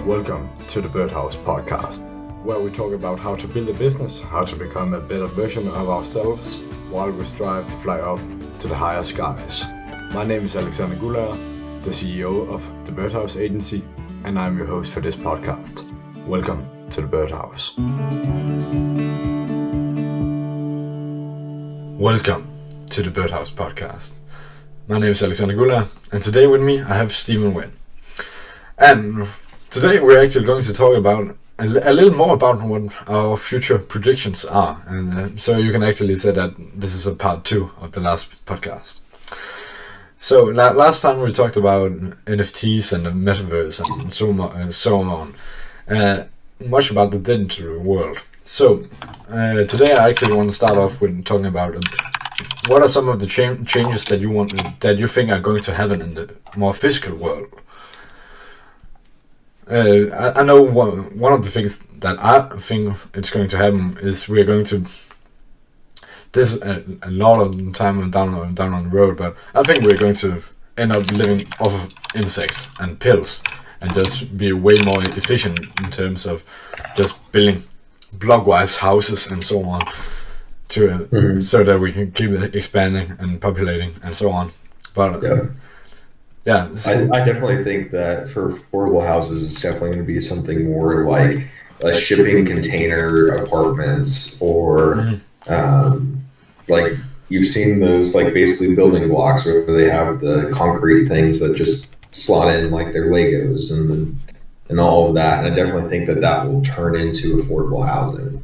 Welcome to the Birdhouse podcast, where we talk about how to build a business, how to become a better version of ourselves, while we strive to fly up to the higher skies. My name is Alexander Guller, the CEO of the Birdhouse Agency, and I'm your host for this podcast. Welcome to the Birdhouse. Welcome to the Birdhouse podcast. My name is Alexander Guller, and today with me I have Wynne. And today we're actually going to talk about a little more about what our future predictions are. And so you can actually say that this is a part 2 of the last podcast. So last time we talked about NFTs and the metaverse and so on. Much about the digital world. So today I actually want to start off with talking about what are some of the changes that you think are going to happen in the more physical world. I know one of the things that I think it's going to happen is we're going to. This is a lot of time down on the road, but I think we're going to end up living off of insects and pills, and just be way more efficient in terms of just building block-wise houses and so on, so that we can keep expanding and populating and so on. But yeah, I definitely think that for affordable houses, it's definitely going to be something more like a shipping container apartments, or like you've seen those like basically building blocks where they have the concrete things that just slot in like their Legos and all of that. And I definitely think that will turn into affordable housing.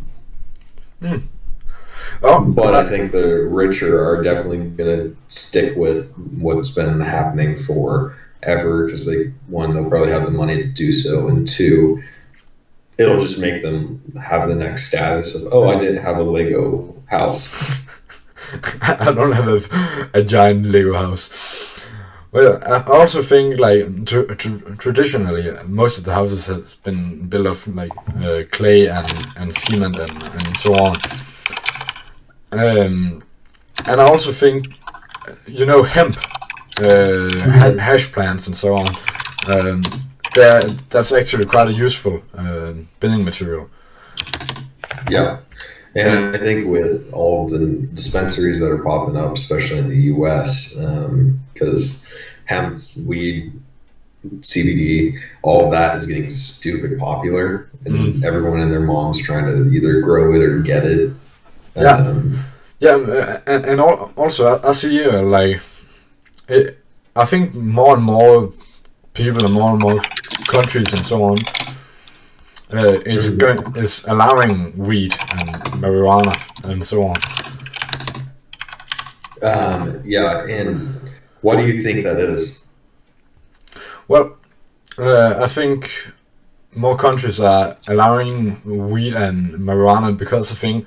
But I think the richer are definitely going to stick with what's been happening forever, because they'll probably have the money to do so, and two, it'll just make them have the next status of, I didn't have a Lego house. I don't have a giant Lego house. Well, I also think like traditionally most of the houses has been built of like clay and cement and so on. And I also think, hemp, hash plants and so on, that's actually quite a useful building material. Yeah, and I think with all the dispensaries that are popping up, especially in the U.S., because hemp, weed, CBD, all of that is getting stupid popular, and everyone and their mom's trying to either grow it or get it. And also I see I think more and more people and more countries and so on is allowing weed and marijuana and so on. And what do you think that is? Well, I think more countries are allowing weed and marijuana because I think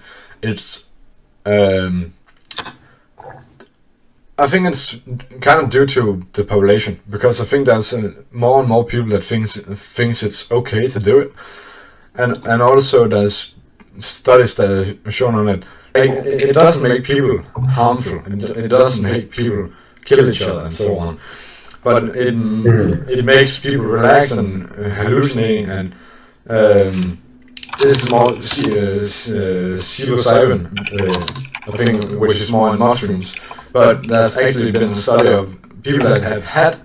it's kind of due to the population, because I think there's more and more people that thinks it's okay to do it, and also there's studies that are shown on it. It doesn't make people harmful, it doesn't make people kill each other and so on, but it makes people relax and hallucinating, and this is more psilocybin, I think, which is more in mushrooms. But there's actually been a study of people that have had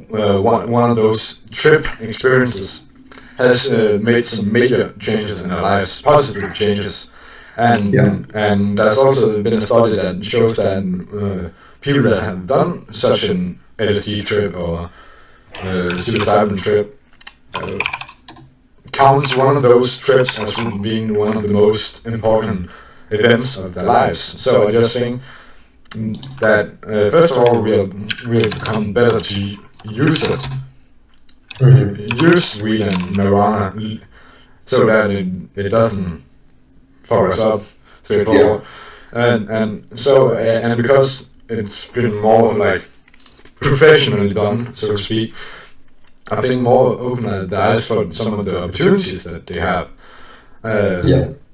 one of those trip experiences has made some major changes in their lives, positive changes. And there's also been a study that shows that people that have done such an LSD trip or psilocybin trip counts one of those trips as being one of the most important events of their lives. So I just think that first of all we'll become better to use it, use weed and marijuana, so that it doesn't fuck us up straightforward, and because it's been more like professionally done, so to speak, I think more open the eyes for some of the opportunities that they have.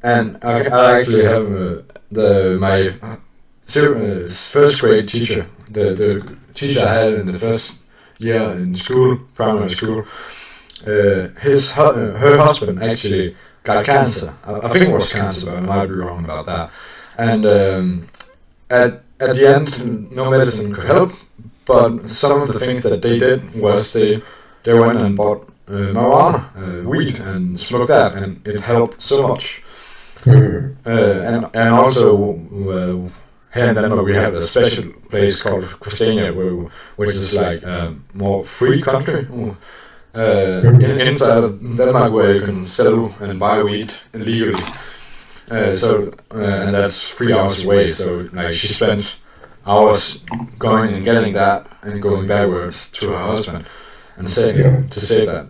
And I actually have my first grade teacher, the teacher I had in the first year in school, primary school. her husband actually got cancer. I think it was cancer, but I might be wrong about that. And at the end, no medicine could help. But some of the things that they did was they went and bought marijuana, weed, and smoked that, and it helped so much. And also here in Denmark we have a special place called Christiania, which is like a more free country. Inside of Denmark, where you can sell and buy weed legally. And that's 3 hours away. So like she spent hours going and getting that and going backwards to her husband and to save that.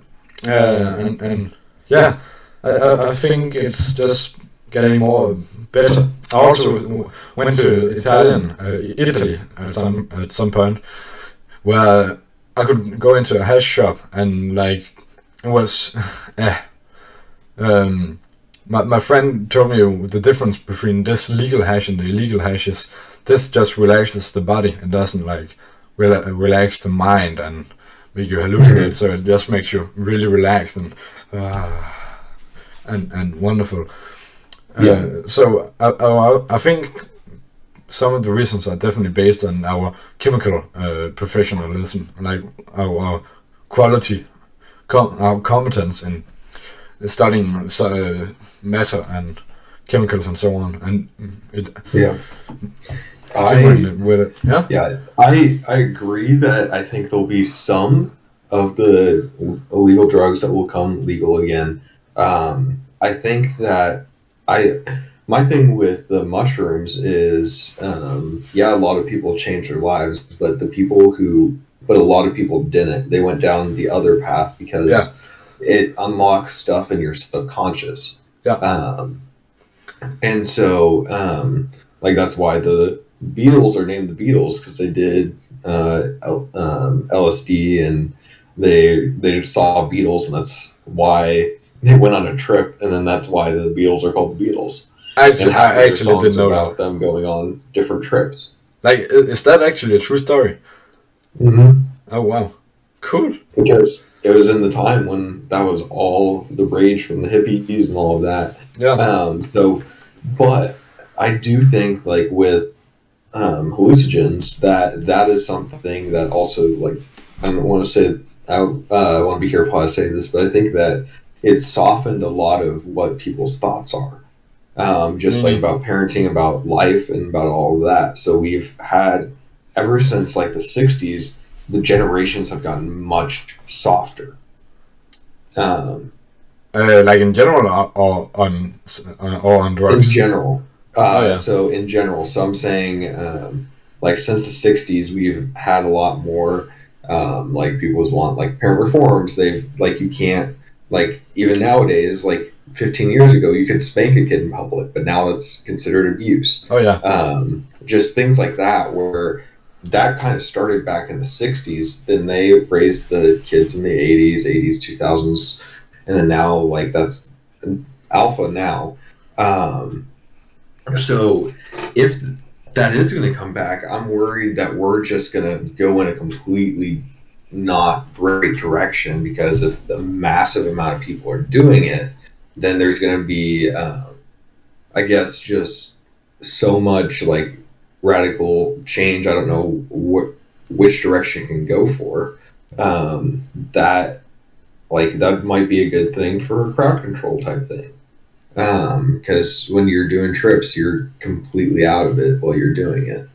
And yeah, I think it's just getting more better. I also went to Italy at some point, where I could go into a hash shop and like it was my friend told me the difference between this legal hash and the illegal hash is this just relaxes the body. It doesn't like relax the mind and make you hallucinate. So it just makes you really relaxed and wonderful. So I think some of the reasons are definitely based on our chemical professionalism, like our quality, our competence in studying matter and chemicals and so on, and I agree that I think there'll be some of the illegal drugs that will come legal again. I think that my thing with the mushrooms is, a lot of people changed their lives, but a lot of people didn't. They went down the other path because it unlocks stuff in your subconscious. And so, like, that's why the Beatles are named the Beatles, because they did LSD and they just saw Beatles, and that's why they went on a trip, and then that's why the Beatles are called the Beatles. I actually didn't know about them going on different trips. Like, is that actually a true story? Mm-hmm. Oh wow, cool. Because it was in the time when that was all the rage from the hippies and all of that. But I do think, like, with hallucinogens, that is something that also, like, I don't want to say, I want to be careful how I say this, but I think that it's softened a lot of what people's thoughts are. Like about parenting, about life, and about all of that. So we've had, ever since like the 60s, the generations have gotten much softer. Like in general, or on drugs? In general. So in general, so I'm saying, like, since the 60s, we've had a lot more, like, people want, like, parent reforms. They've, like, you can't, like, even nowadays, like, 15 years ago, you could spank a kid in public, but now it's considered abuse. Just things like that, where that kind of started back in the 60s. Then they raised the kids in the 80s, 2000s, and then now, like, that's alpha now. So if that is going to come back, I'm worried that we're just going to go in a completely not great direction, because if the massive amount of people are doing it, then there's going to be, I guess, just so much, like, radical change. I don't know which direction it can go for. That might be a good thing for a crowd control type thing. Because when you're doing trips, you're completely out of it while you're doing it.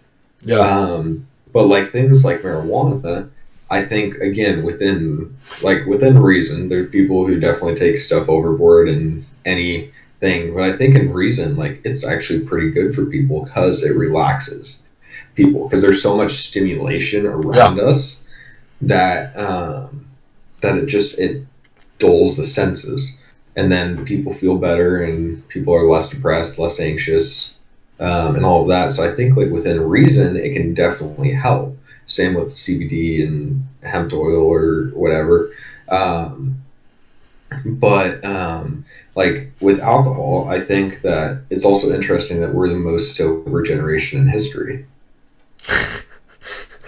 But like things like marijuana, I think, again, within reason, there are people who definitely take stuff overboard and anything, but I think in reason, like, it's actually pretty good for people because it relaxes people, because there's so much stimulation around us that it dulls the senses, and then people feel better and people are less depressed, less anxious, and all of that. So I think, like, within reason, it can definitely help. Same with CBD and hemp oil or whatever. But like with alcohol, I think that it's also interesting that we're the most sober generation in history. Just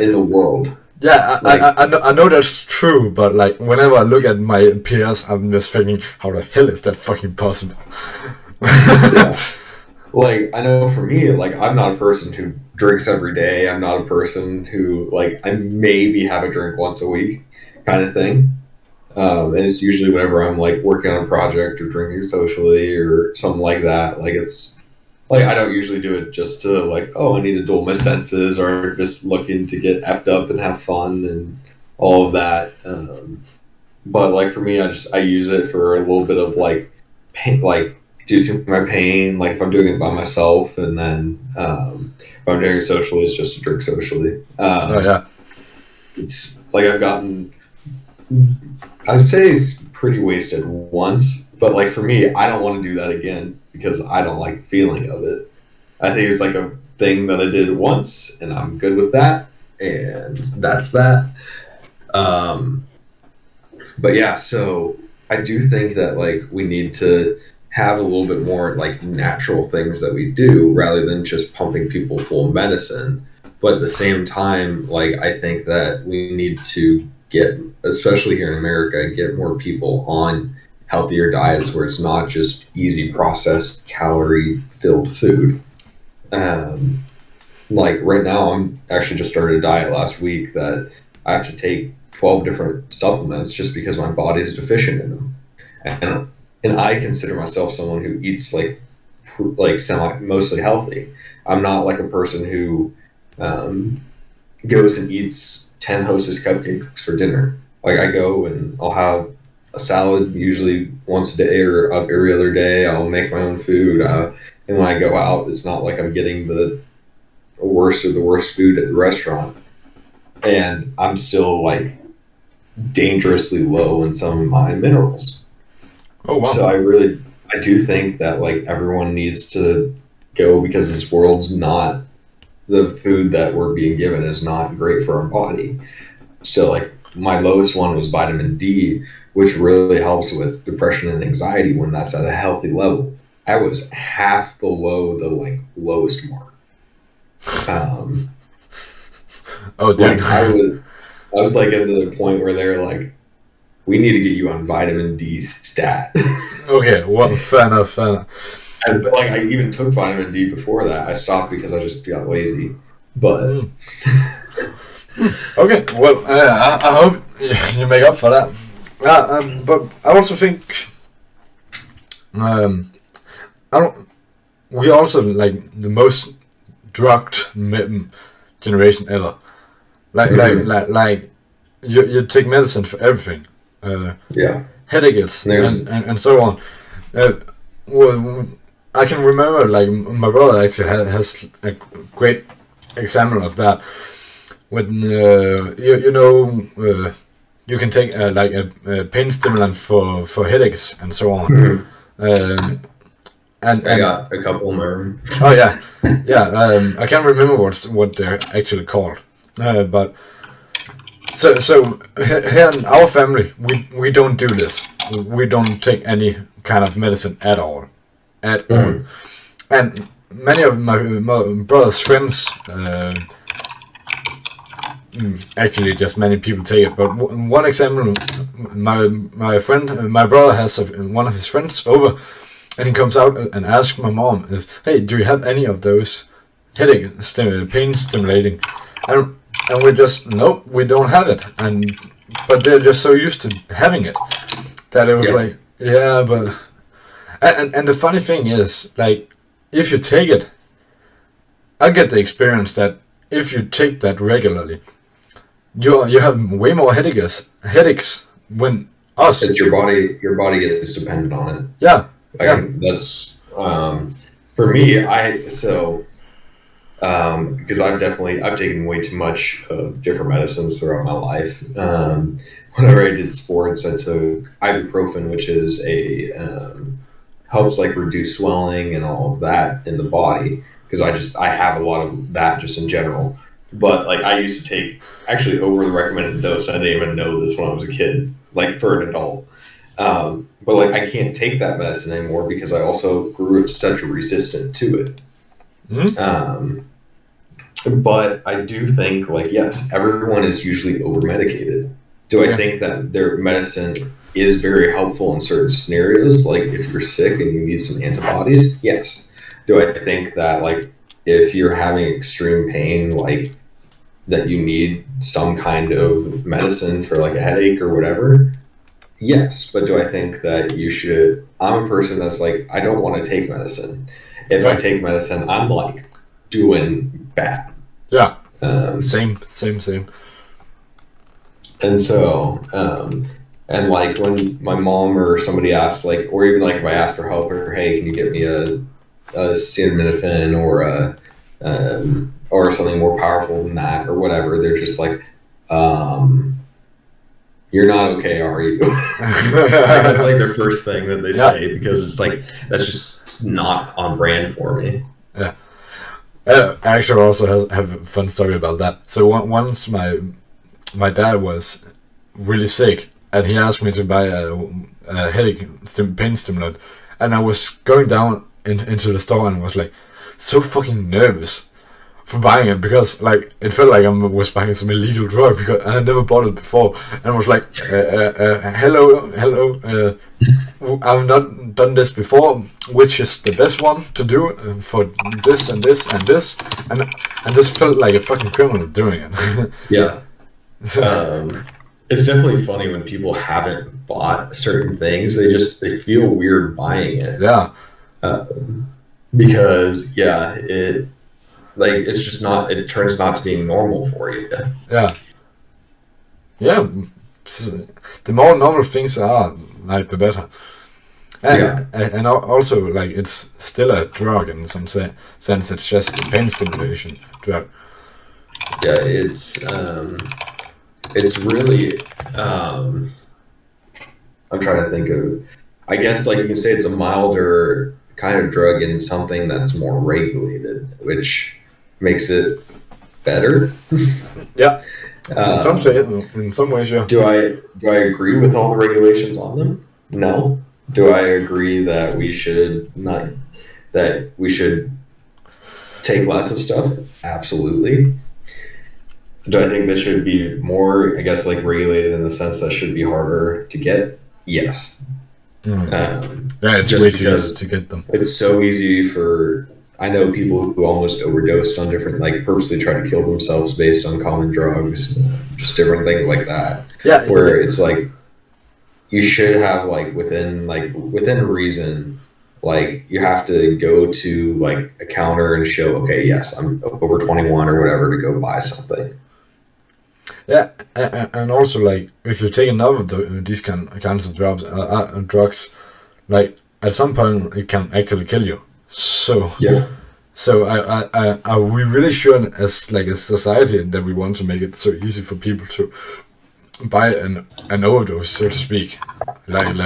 in the world. Yeah, Like, I know that's true, but like whenever I look at my peers, I'm just thinking, how the hell is that fucking possible? yeah. Like, I know for me, like, I'm not a person who drinks every day. I'm not a person who, like, I maybe have a drink once a week kind of thing. And it's usually whenever I'm, like, working on a project or drinking socially or something like that. Like, it's, like, I don't usually do it just to, like, oh, I need to dull my senses or just looking to get effed up and have fun and all of that. But, like, for me, I use it for a little bit of, like, pain, like, reducing my pain, like if I'm doing it by myself, and then if I'm doing it socially, it's just to drink socially. Oh yeah. It's like I've gotten, I'd say it's pretty wasted once, but like for me, I don't want to do that again because I don't like the feeling of it. I think it's like a thing that I did once, and I'm good with that, and that's that. Um, but yeah, so I do think that like we need to have a little bit more like natural things that we do rather than just pumping people full of medicine. But at the same time, like I think that we need to get, especially here in America, get more people on healthier diets where it's not just easy processed calorie filled food. Um, like right now, I'm actually just started a diet last week that I have to take 12 different supplements just because my body's deficient in them. And I consider myself someone who eats like semi mostly healthy. I'm not like a person who um, goes and eats 10 Hostess cupcakes for dinner. Like I go and I'll have a salad usually once a day or every other day. I'll make my own food. And when I go out, it's not like I'm getting the worst of the worst food at the restaurant. And I'm still like dangerously low in some of my minerals. Oh wow. So I do think that like everyone needs to go because this world's not, the food that we're being given is not great for our body. So like my lowest one was vitamin D, which really helps with depression and anxiety when that's at a healthy level. I was half below the like lowest mark. Oh Like dude. I was like at the point where they're like, we need to get you on vitamin D stat. Okay, well, fair enough, fair enough. And like I even took vitamin D before that. I stopped because I just got lazy. But Okay, well, I hope you make up for that. But I also think I don't. We also like the most drugged generation ever. Like you take medicine for everything. Yeah, Headaches and so on. Well, I can remember like my brother actually has a great example of that. When you can take like a pain stimulant for headaches and so on. And I got a couple in my room. Oh yeah, yeah. I can't remember what they're actually called, but so here in our family we don't do this. We don't take any kind of medicine at all, and many of my brother's friends. Actually, just many people take it. But one example, my brother has one of his friends over, and he comes out and asks my mom, "Is hey, do you have any of those headache pain stimulating?" And we're just nope, we don't have it. But they're just so used to having it that it was like yeah, but and the funny thing is like if you take it, I get the experience that if you take that regularly. You have way more headaches when us. It's your body gets dependent on it. Yeah, That's for me. Because I've taken way too much of different medicines throughout my life. Whenever I did sports, I took ibuprofen, which is helps like reduce swelling and all of that in the body. Because I have a lot of that just in general. But like I used to take actually over the recommended dose. I didn't even know this when I was a kid, like for an adult. But like I can't take that medicine anymore because I also grew such a resistant to it. But I do think, like, yes, everyone is usually over medicated. Do I think that their medicine is very helpful in certain scenarios? Like, if you're sick and you need some antibodies, yes. Do I think that, like, if you're having extreme pain, like, that you need some kind of medicine for, like, a headache or whatever? Yes. But do I think that you should? I'm a person that's like, I don't want to take medicine. If I take medicine, I'm like doing bad. Yeah. Um, Same. And so, and like when my mom or somebody asks, like, or even like if I ask for help, or hey, can you get me a acetaminophen or something more powerful than that or whatever, they're just like, you're not okay, are you? That's like their first thing that they say, because it's like, that's just not on brand for me. Yeah. I actually also have a fun story about that. So once my dad was really sick, and he asked me to buy a headache pain stimulant, and I was going down into the store and was like so fucking nervous for buying it, because like it felt like I was buying some illegal drug, because I had never bought it before, and I was like, hello, I've not done this before. Which is the best one to do for this and this and this, and I just felt like a fucking criminal doing it. Yeah. It's definitely funny when people haven't bought certain things. They feel weird buying it. Yeah. Because it's just not. It turns not to being normal for you. Yeah. Yeah. The more normal things are, like, the better. And also, like, it's still a drug in some sense. It's just a pain stimulation drug. Yeah, it's really. I'm trying to think of. I guess, like, you can say it's a milder kind of drug in something that's more regulated, which makes it better. Yeah. In some ways, yeah. Do I agree with all the regulations on them? No. Do I agree that we should take less of stuff? Absolutely. Do I think that should be more, I guess, like, regulated in the sense that should be harder to get? Yes. It's way too easy to get them. It's so easy I know people who almost overdosed on different, like, purposely try to kill themselves based on common drugs, just different things like that. Yeah. Where it's like, you should have, like, within reason, like, you have to go to, like, a counter and show, okay, yes, I'm over 21 or whatever to go buy something. Yeah, and also, like, if you take enough of these kinds of drugs, like, at some point it can actually kill you. So yeah. So are we really sure, as like a society, that we want to make it so easy for people to buy an overdose, so to speak? I'm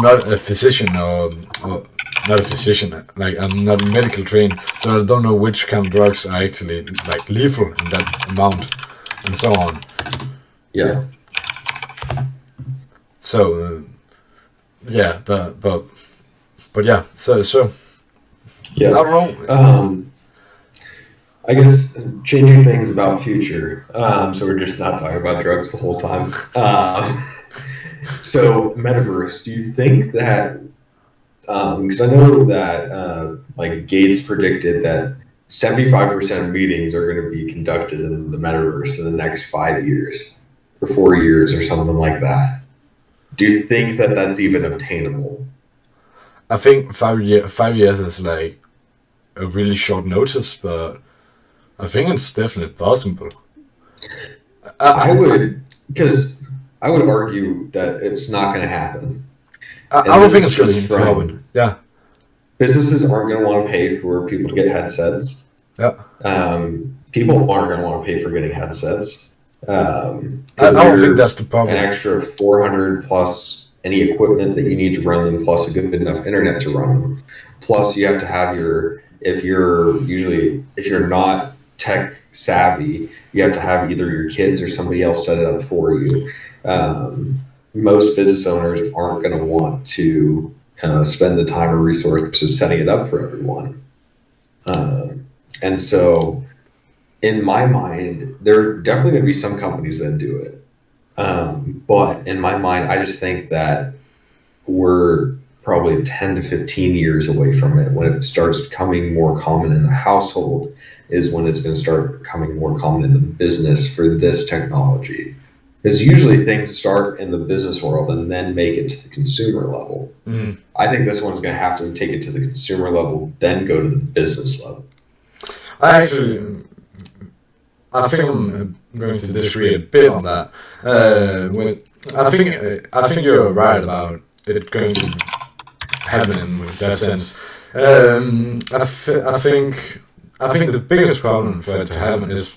not a physician or not a physician. Like, I'm not medical trained, so I don't know which kind of drugs are actually, like, lethal in that amount, and so on. Yeah. So yeah, but yeah. So yeah. I don't know. I guess changing things about future. So we're just not talking about drugs the whole time. So metaverse, do you think that, because I know that like Gates predicted that 75% of meetings are going to be conducted in the metaverse in the next 5 years or 4 years or something like that. Do you think that that's even obtainable? I think 5 years is like a really short notice, but I think it's definitely possible. I would argue that it's not going to happen. I don't think it's going to happen. Yeah. Businesses aren't going to want to pay for people to get headsets. Yeah. People aren't going to want to pay for getting headsets. I don't think that's the problem. An extra 400 plus any equipment that you need to run them, plus a good enough internet to run them. Plus, you have to have if you're not tech savvy, you have to have either your kids or somebody else set it up for you. Most business owners aren't going to want to spend the time or resources setting it up for everyone. And so in my mind, there are definitely going to be some companies that do it. But in my mind, I just think that we're probably 10 to 15 years away from it. When it starts becoming more common in the household is when it's going to start becoming more common in the business for this technology. Because usually things start in the business world and then make it to the consumer level. I think this one's going to have to take it to the consumer level, then go to the business level. I think I'm going to disagree a bit on that. I think you're right about it going to happen in that sense. I think the biggest problem for it to happen is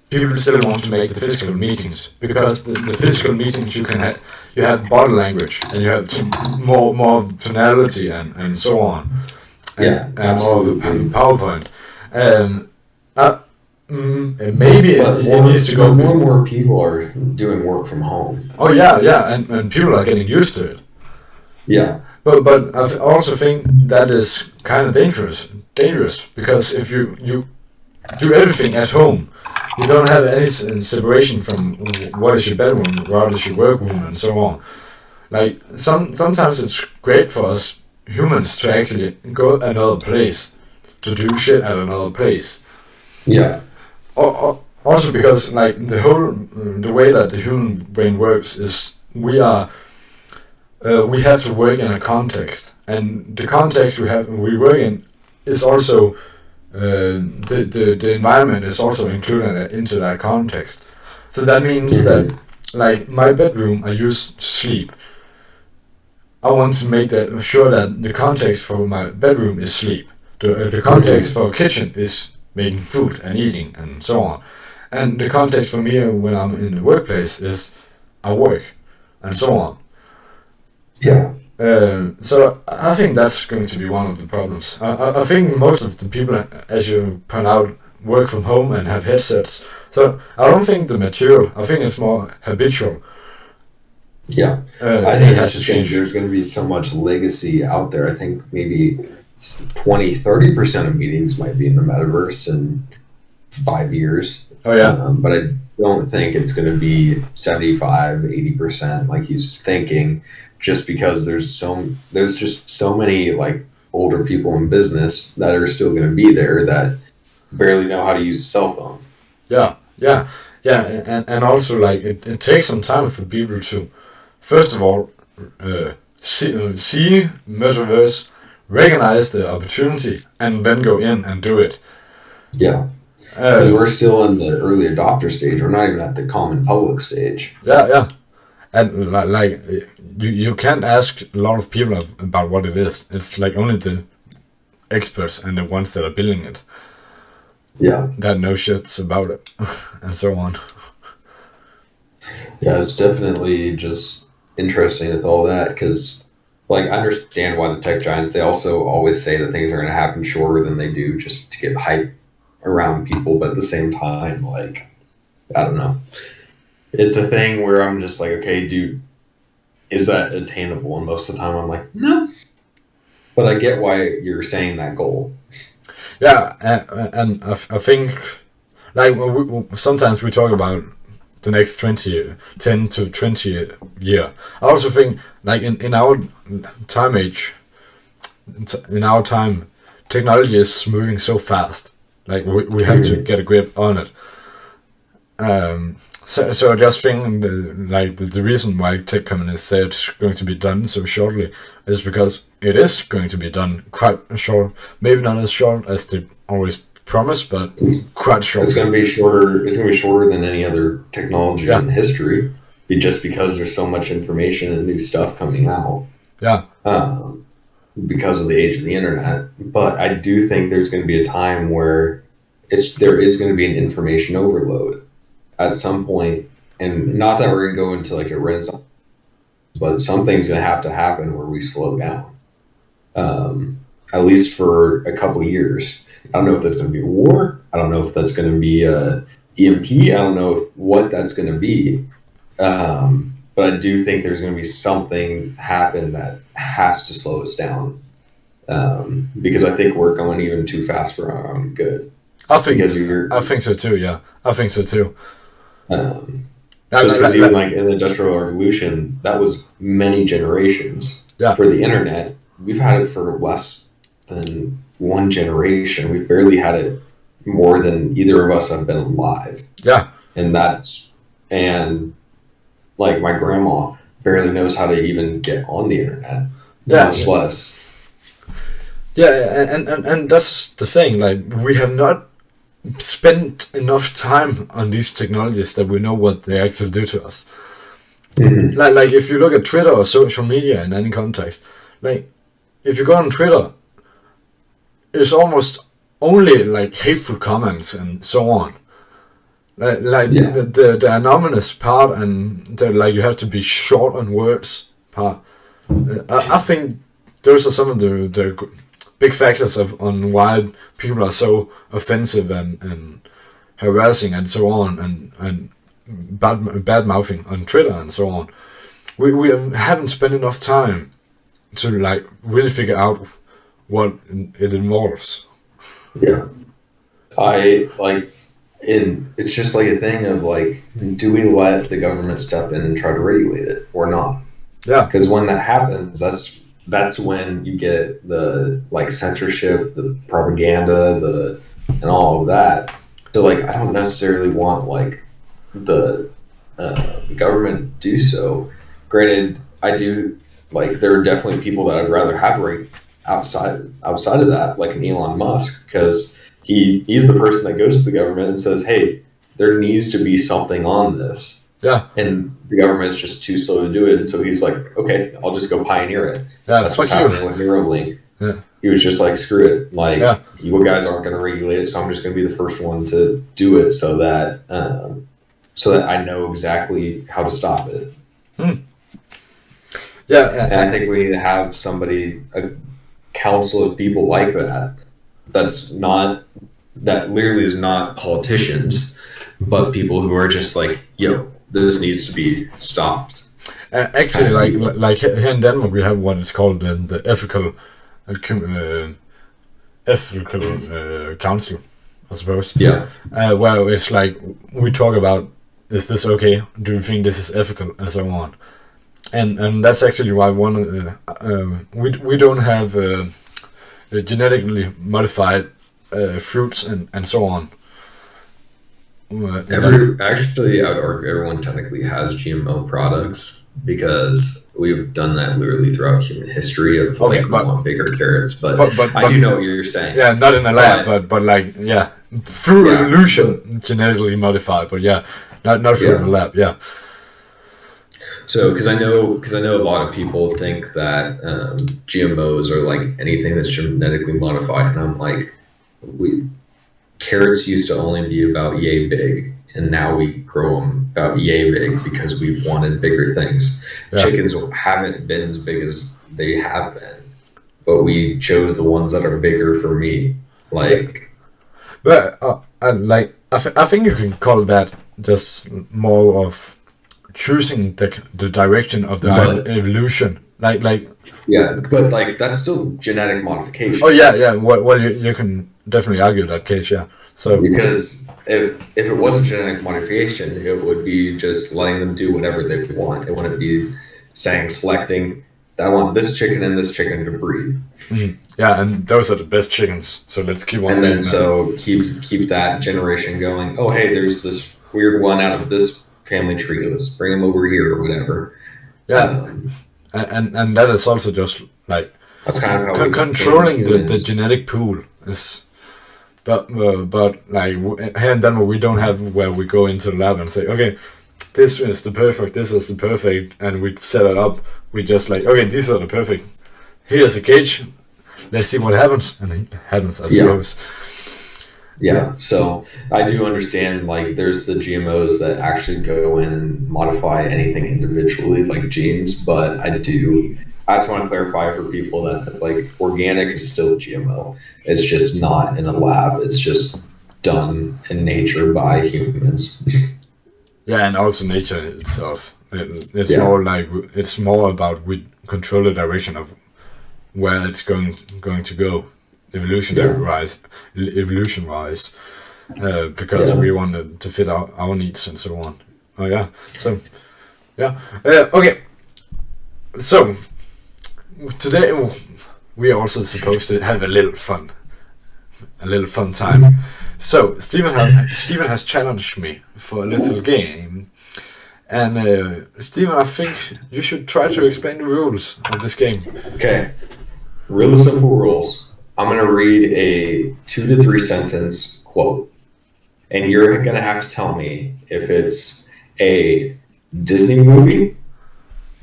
people still want to make the physical meetings, because the physical meetings you have body language and you have more tonality and so on. And more of the PowerPoint. Maybe it needs to go. More and more people are doing work from home. Oh yeah, and people are getting used to it. Yeah. But I also think that is kind of dangerous because if you do everything at home, you don't have any separation from what is your bedroom, what is your workroom, and so on. Like sometimes it's great for us humans to actually go another place, to do shit at another place. Yeah. Also because like the way that the human brain works is we have to work in a context, and the context we work in is also the environment is also included into that context. So that means that like my bedroom I use to sleep. I want to make that sure that the context for my bedroom is sleep. The context for kitchen is making food and eating and so on. And the context for me when I'm in the workplace is I work and so on. Yeah. So I think that's going to be one of the problems. I think most of the people, as you point out, work from home and have headsets. So I don't think the material, I think it's more habitual. Yeah. I think it's just there's going to be so much legacy out there. I think maybe 20-30% of meetings might be in the metaverse in 5 years. Oh yeah. But I don't think it's going to be 75-80% like he's thinking, just because there's just so many like older people in business that are still going to be there that barely know how to use a cell phone. Yeah, and also like it takes some time for people to, first of all, see metaverse, recognize the opportunity, and then go in and do it. Yeah. Because we're still in the early adopter stage. We're not even at the common public stage. Yeah. And like you can't ask a lot of people about what it is. It's like only the experts and the ones that are building it. Yeah. That know shits about it and so on. Yeah, it's definitely just interesting with all that, because like I understand why the tech giants, they also always say that things are going to happen shorter than they do just to get hype around people, but at the same time, like, I don't know. It's a thing where I'm just like, okay, dude, is that attainable? And most of the time I'm like, no. But I get why you're saying that goal. Yeah, and I think, like, sometimes we talk about the next 10 to 20 year. I also think, like, in our time age, in our time, technology is moving so fast. Like, we have to get a grip on it. So I just think the reason why tech companies say it's going to be done so shortly is because it is going to be done quite short. Maybe not as short as they always promise, but quite short. It's going to be shorter. It's going to be shorter than any other technology in history, just because there's so much information and new stuff coming out. Yeah. Because of the age of the internet. But I do think there's going to be a time where there is going to be an information overload at some point, and not that we're going to go into like a renaissance, but something's going to have to happen where we slow down, at least for a couple of years. I don't know if that's going to be a war. I don't know if that's going to be a EMP. I don't know what that's going to be. But I do think there's going to be something happen that has to slow us down, because I think we're going even too fast for our own good. because you're. I think so too. Yeah, I think so too. Just because even like in the Industrial Revolution, that was many generations. Yeah. For the internet, we've had it for less than one generation. We've barely had it more than either of us have been alive. Yeah. And like my grandma barely knows how to even get on the internet. Yeah. Much less. Yeah, and that's the thing. Like, we have not spent enough time on these technologies that we know what they actually do to us. Mm-hmm. Like if you look at Twitter or social media in any context, like if you go on Twitter, it's almost only like hateful comments and so on. The anonymous part and the like you have to be short on words part. I think those are some of the big factors on why people are so offensive and harassing and so on and bad mouthing on Twitter and so on. We haven't spent enough time to like really figure out what it involves. Yeah, it's just like a thing of like, do we let the government step in and try to regulate it or not? Yeah, because when that happens, that's when you get the like censorship, the propaganda, and all of that. So like, I don't necessarily want like the government to do so. Granted, I do like there are definitely people that I'd rather have right outside of that, like an Elon Musk, because he's the person that goes to the government and says, "Hey, there needs to be something on this." Yeah. And the government's just too slow to do it, and so he's like, "Okay, I'll just go pioneer it." Yeah, that's what's happening with Neuralink. Yeah. He was just like, "Screw it! Like, you guys aren't going to regulate it, so I'm just going to be the first one to do it, so that I know exactly how to stop it." Yeah, and I think we need to have a council of people like that. That literally is not politicians, but people who are just like, "Yo, this needs to be stopped." Actually, like here in Denmark, we have what is called the ethical council, I suppose. Yeah. Where it's like we talk about, is this okay? Do you think this is ethical, and so on. And that's actually why we don't have genetically modified fruits and so on. Actually, I would argue everyone technically has GMO products because we've done that literally throughout human history of we want bigger carrots. But I do know what you're saying. Yeah, not in the lab, but like through evolution, genetically modified. But not through the lab. Yeah. So, because I know a lot of people think that GMOs are like anything that's genetically modified, and I'm like, carrots used to only be about yay big, and now we grow them about yay big because we've wanted bigger things. Yeah. Chickens haven't been as big as they have been, but we chose the ones that are bigger for meat. Like, but I think you can call that just more of choosing the direction of the evolution, like yeah, but like that's still genetic modification. Oh yeah. Well, you can definitely argue that case, yeah. So because if it wasn't genetic modification, it would be just letting them do whatever they want. It wouldn't be selecting. I want this chicken and this chicken to breed. Yeah, and those are the best chickens. So let's keep on. And then keep that generation going. Oh hey, there's this weird one out of this family tree, let's bring them over here or whatever. Yeah, and that is also just like that's kind of how controlling the genetic pool is. But like here in Denmark, we don't have where we go into the lab and say, okay, this is the perfect, and we set it up. We just like, okay, these are the perfect. Here's a cage. Let's see what happens, and it happens, I suppose. Yeah, so I do understand, like, there's the GMOs that actually go in and modify anything individually, like genes, but I just want to clarify for people that, like, organic is still GMO. It's just not in a lab. It's just done in nature by humans. Yeah, and also nature itself. It's more about we control the direction of where it's going to go. Evolution wise. because we wanted to fit our needs and so on. Oh yeah, so yeah, okay. So today we are also supposed to have a little fun time. So Steven has challenged me for a little game, and Steven, I think you should try to explain the rules of this game. Okay, really simple rules. I'm going to read a 2 to 3 sentence quote, and you're going to have to tell me if it's a Disney movie,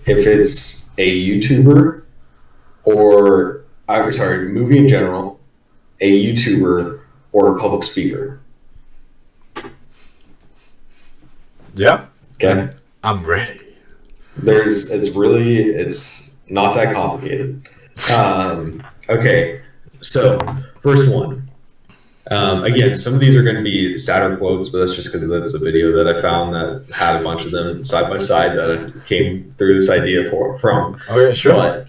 if it's a YouTuber, or movie in general, a YouTuber, or a public speaker. Yeah. Okay. I'm ready. It's not that complicated. Okay. So first one. Again, some of these are going to be sadder quotes, but that's just because that's the video that I found that had a bunch of them side by side that I came through this idea from. Oh yeah, sure. But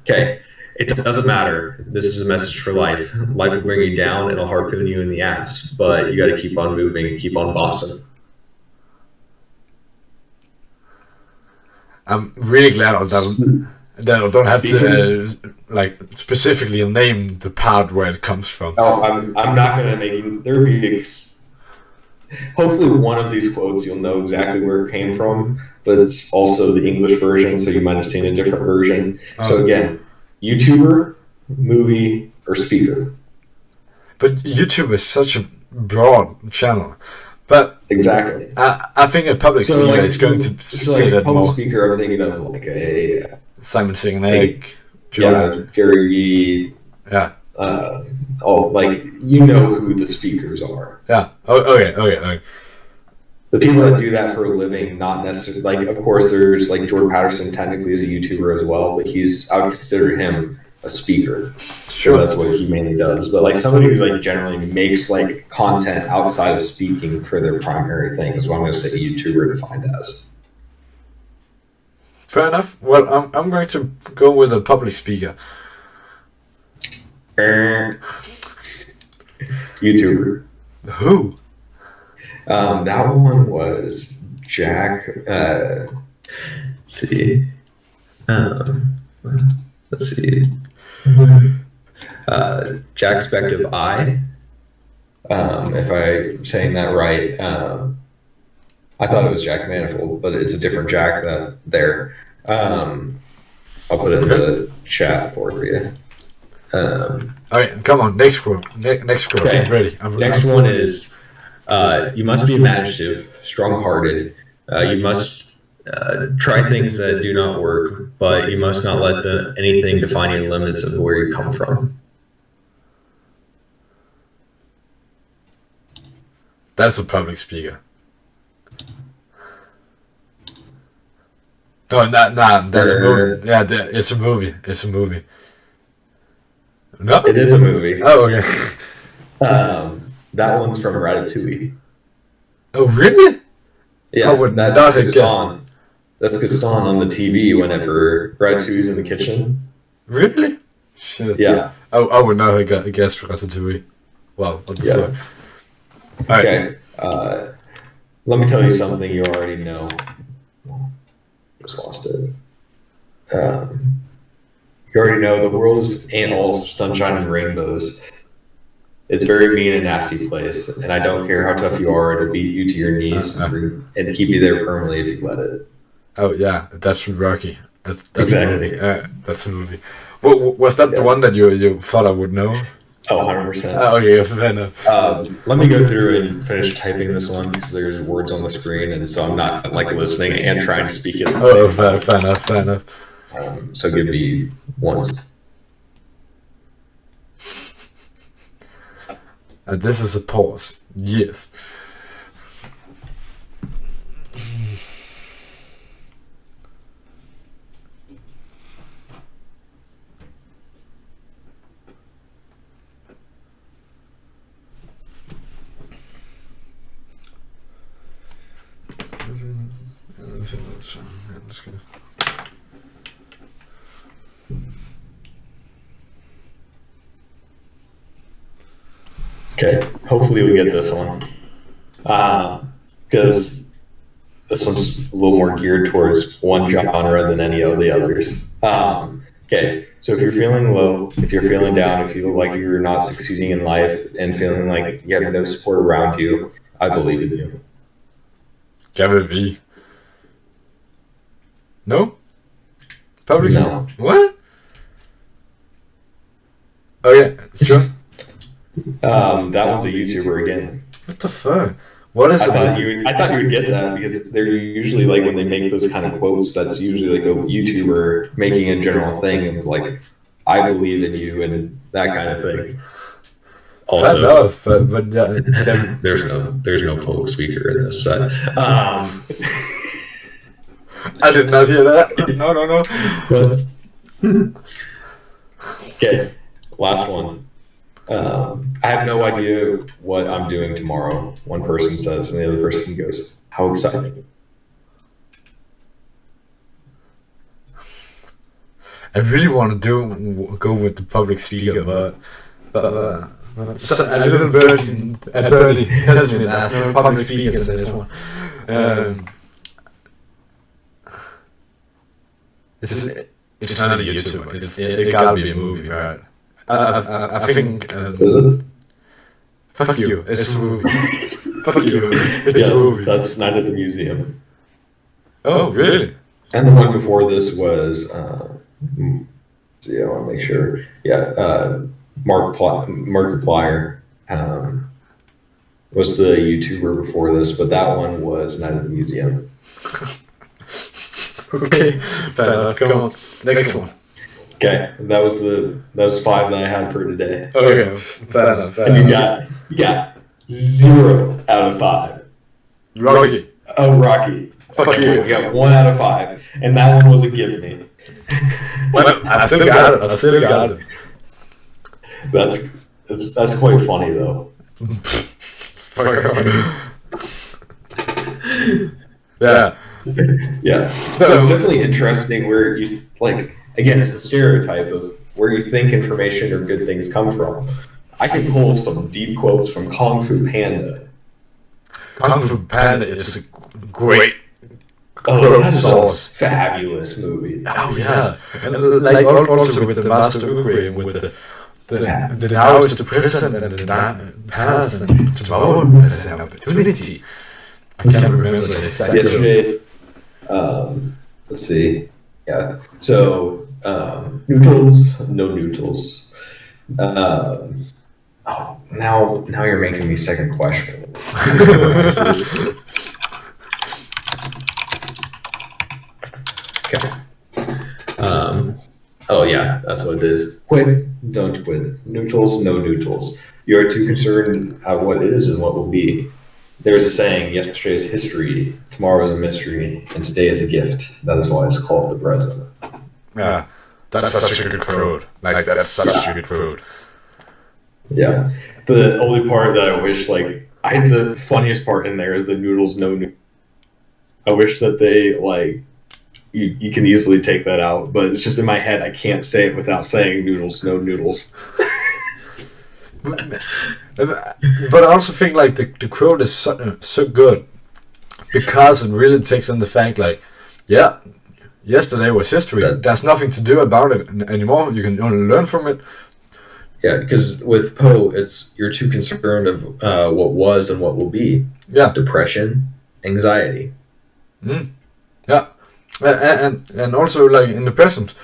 okay. It doesn't matter. This is a message for life. Life will bring you down. It'll harpoon you in the ass, but you got to keep on moving and keep on bossing. I'm really glad that I don't have to like specifically name the part where it comes from. Oh, I'm not going to make you. There'll be hopefully one of these quotes you'll know exactly where it came from, but it's also the English version, so you might have seen a different version. So again, YouTuber, movie, or speaker. But YouTube is such a broad channel. But exactly, I think a public speaker is going to say that public more. Speaker, I'm thinking of like a Simon Sinek, Gary Vee. Yeah. Like you know who the speakers are. Yeah. Okay. The people that do that for a living, not necessarily like. Of course, there's like Jordan Patterson. Technically, is a YouTuber as well, but I would consider him a speaker. Sure, that's what he mainly does. But like somebody who like generally makes like content outside of speaking for their primary thing is what I'm going to say YouTuber defined as. Fair enough. Well, I'm going to go with a public speaker. YouTuber. Who? That one was Jack. Let's see. Let's see. Jack Spective I. If I'm saying that right. I thought it was Jack Manifold, but it's a different Jack there. I'll put it in the chat for you. All right, come on. Next quote. Next quote. Okay. I'm ready. Next one is, you must be imaginative, strong-hearted. You must try things that do not work, but you must not let anything define your limits of where you come from. That's a public speaker. No, that's a movie. Yeah, it's a movie. It's a movie. No? It is a movie. Oh, okay. That one's from Ratatouille. Oh, really? Yeah, that's Gaston. That's Gaston on the TV whenever Ratatouille's in the kitchen. Really? Shit. Yeah. I would not have guessed Ratatouille. Wow, what the fuck? Okay. Let me tell you something you already know. Just lost it. You already know the world ain't all sunshine and rainbows. It's a very mean and nasty place, and I don't care how tough you are, it'll beat you to your knees and keep you there permanently if you let it. Oh yeah, that's from Rocky. That's exactly. a movie. That's a movie. Was that the one that you thought I would know? Oh, 100%. Oh, okay, fair enough. Let me go through and finish typing this one because there's words on the screen, and so I'm not like listening and trying to speak it. Oh, fair enough. So give me one. And this is a pause. Yes. Okay, hopefully we get this one. Because this one's a little more geared towards one genre than any of the others. Okay, so if you're feeling low, if you're feeling down, if you feel like you're not succeeding in life and feeling like you have no support around you, I believe in you. Gavin V. No? Public? No. What? Oh yeah, sure. That one's a YouTuber again. What the fuck? What is I thought you would get that because they're usually like when they make those kind of quotes, that's usually like a YouTuber making a general thing of like, I believe in you and that kind of thing. Also, but yeah, there's no public speaker in this set. I did not hear that. No. Okay, last one. I have no idea what I'm doing tomorrow, one person says, and the other person goes, how exciting. I really want to go with the public speaker, but so a little birdie tells me that there's no public speakers in this one. It's not a YouTuber. It gotta be a movie, right? I think. Is it? Fuck you. It's a movie. Fuck you. It's a movie. That's Night at the Museum. Oh, really? And the one before this was. See, I want to make sure. Yeah, Markiplier was the YouTuber before this, but that one was Night at the Museum. Okay, fair enough. Come on, next one. Okay, that was 5 that I had for today. Okay, fair enough. And you got 0 out of 5. Rocky. Oh, Rocky. Fuck you. You got 1 out of 5, and that one was a give me. Well, I still got it. That's quite funny though. Fuck off. Yeah. Yeah. So it's definitely interesting where you like. Again, it's a stereotype of where you think information or good things come from. I can pull some deep quotes from Kung Fu Panda. Kung Fu Panda is a great. Oh, that's a fabulous movie. Oh yeah, and like also with the Master Ukri and with the now is the present and the past and tomorrow is an opportunity. I can't remember the exact. Yesterday, let's see. Yeah. So noodles, no noodles. Oh, now you're making me second question. Okay. Oh yeah, that's what it is. Quit, don't quit. Neutrals, no neutrals. You are too concerned at what is and what will be. There's a saying, yesterday is history, tomorrow is a mystery, and today is a gift. That is why it's called the present. Yeah, that's such a good quote. Like, that's such a good quote. Yeah. The only part that I wish, the funniest part in there is the noodles, no noodles. I wish that they, you can easily take that out, but it's just in my head, I can't say it without saying noodles, no noodles. But I also think the quote is so good because it really takes in the fact yesterday was history. There's nothing to do about it anymore. You can only learn from it. Yeah, because with Poe, it's you're too concerned of what was and what will be. Yeah, depression, anxiety. Yeah, and also in the present.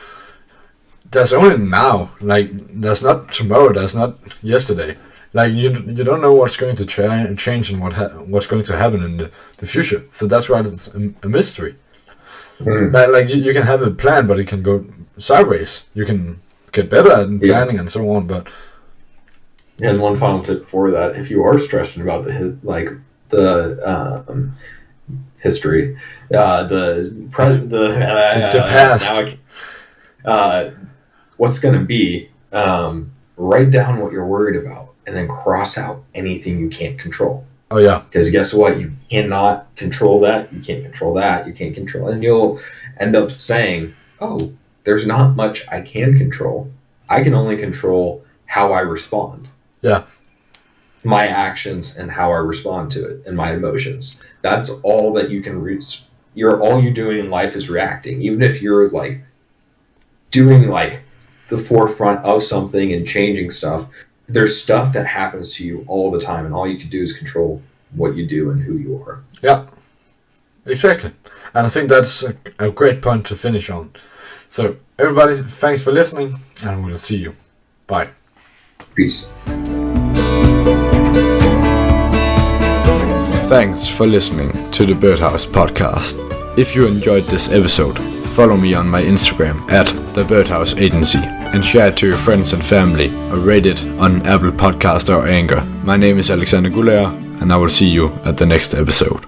There's only now. There's not tomorrow. There's not yesterday. You don't know what's going to change and what's going to happen in the future. So that's why it's a mystery. You can have a plan, but it can go sideways. You can get better at planning and so on. But and one final tip for that: if you are stressing about the history, the past. What's going to be, write down what you're worried about and then cross out anything you can't control. Oh, yeah. Because guess what? You cannot control that. You can't control that. You can't control. And you'll end up saying, oh, there's not much I can control. I can only control how I respond. Yeah. my actions and how I respond to it and my emotions. That's all that you can all you're doing in life is reacting. Even if you're like doing like the forefront of something and changing stuff, there's stuff that happens to you all the time, and all you can do is control what you do and who you are. Yeah, exactly. And I think that's a great point to finish on. So everybody, thanks for listening, and we'll see you. Bye. Peace. Thanks for listening to the Birdhouse Podcast. If you enjoyed this episode, follow me on my Instagram at The Birdhouse Agency and share it to your friends and family or rate it on Apple Podcast or Anchor. My name is Alexander Gulager, and I will see you at the next episode.